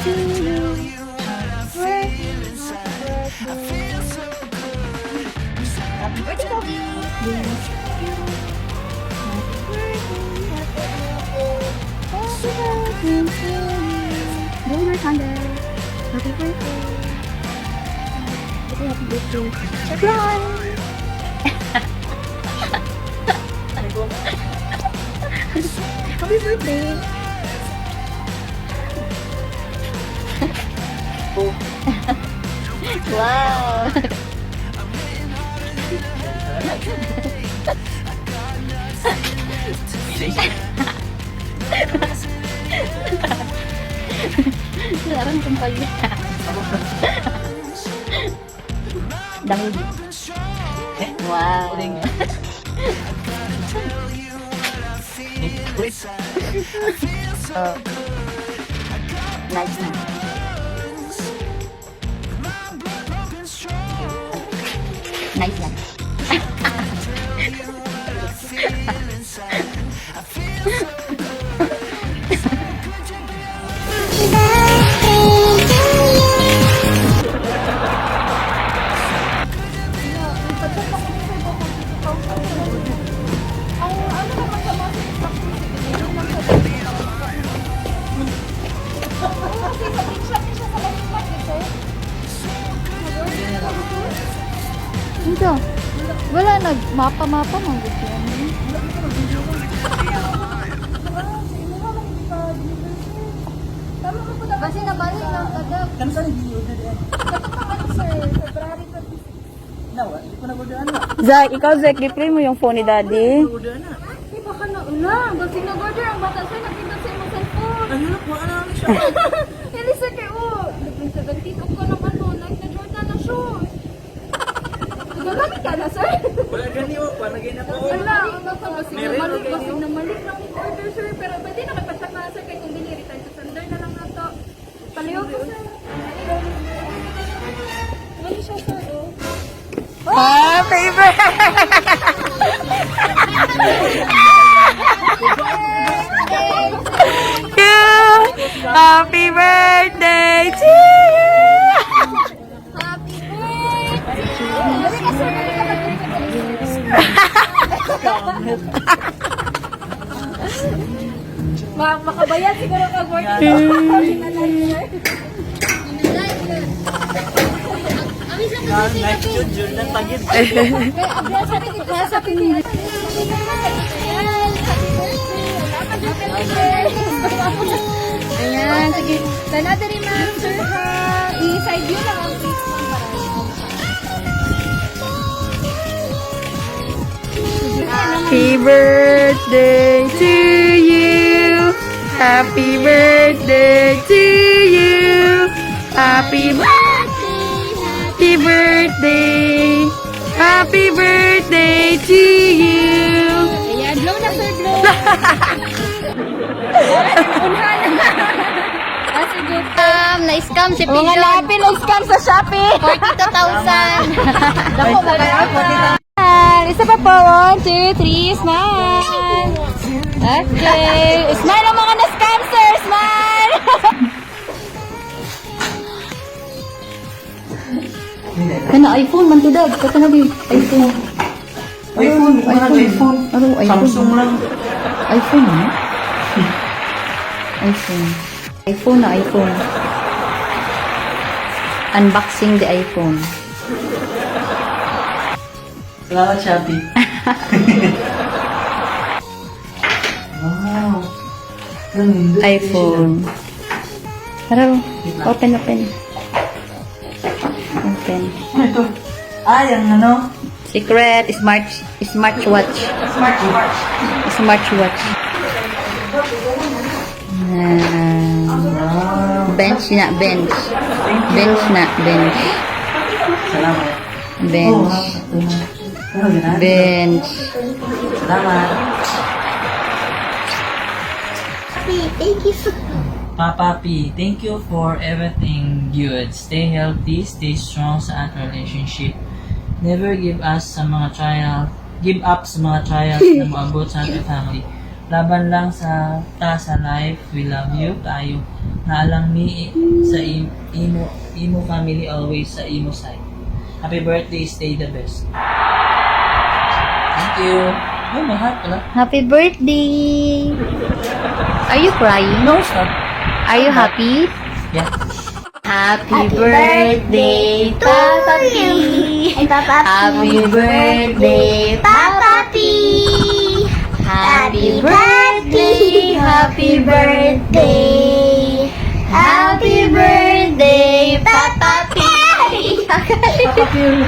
Happy birthday, Kobe! Blow your candle. Happy birthday. Happy birthday. Surprise! Happy birthday. Wow. Larang kumpal niya. Dahil. Wow. Oh. Nice na. Nice yan. Ito. Wala nagmapa-mapa man gusto yan. Kasi nabalik lang kadag. Kan saan hindi order yan? Ano sir? February 26. Nawa, hindi ko na-order na. Zach, ikaw Zach, i-play mo yung phone ni Daddy. Order na. Ay, baka na ulang. Kasi nag-order ang bata sir. Nagpindot sa imong cellphone. Ano na po, ano na siya? Hindi sir kayo. Nagpindot 17 ko ng ano. Nag-Jordan na shoes. Nagagamit ka na sir? Wala ganyo pa, nagay na po. Wala. Kasi Meron, namalik okay, kasi no? namalik lang yung order sir. Pero pwede nakapagsak na sir. Kaya kung biniritan sa sender na lang na to. Paliw ko sir. Mali siya sir. Oh. Happy birthday! Happy birthday to you! Happy birthday! Makabayan siguro ka birthday. Night yun, yun na tagid. Sa pinili. Ayan, sige. Sana din ma'am, sir ha. I-side view lang ang face mo para. Happy birthday to you! Happy birthday to you! Happy birthday! Happy birthday to you! Ayan, blow na sir, blow. Sige. Na-scam si Pigeon. Mga lapin, nag-scam sa Shopee! 42,000. Dako, magkakaroon. Isa pa po. 1, 2, 3. Smile. Okay. Smile ang mga na-scam, sir. Smile. Kana iPhone man tudad, kana di iPhone. iPhone, iPhone. Ano iPhone? Samsung lang. iPhone na? iPhone. iPhone na iPhone. Unboxing the iPhone. Salamat, Shopee. Wow. Ganda. iPhone. Tara, open. Open. Ito. Yung ano? Secret smartwatch. Smartwatch. Bench. Bench. Salamat. Bench. Bench. Salamat. Thank you so Papa P, thank you for everything good. Stay healthy, stay strong sa ating relationship. Never give up sa mga trials na maabot sa ating family. Laban lang sa life. We love you. Tayo. Naalang mi sa imo family always sa imo side. Happy birthday, stay the best. Thank you. Oh, may heart pala. Happy birthday! Are you crying? No, stop. Are you happy? Yeah. Happy birthday, Papa P! Happy birthday, Papa P! Happy birthday, happy birthday! Happy birthday, Papa P! Papa Phil.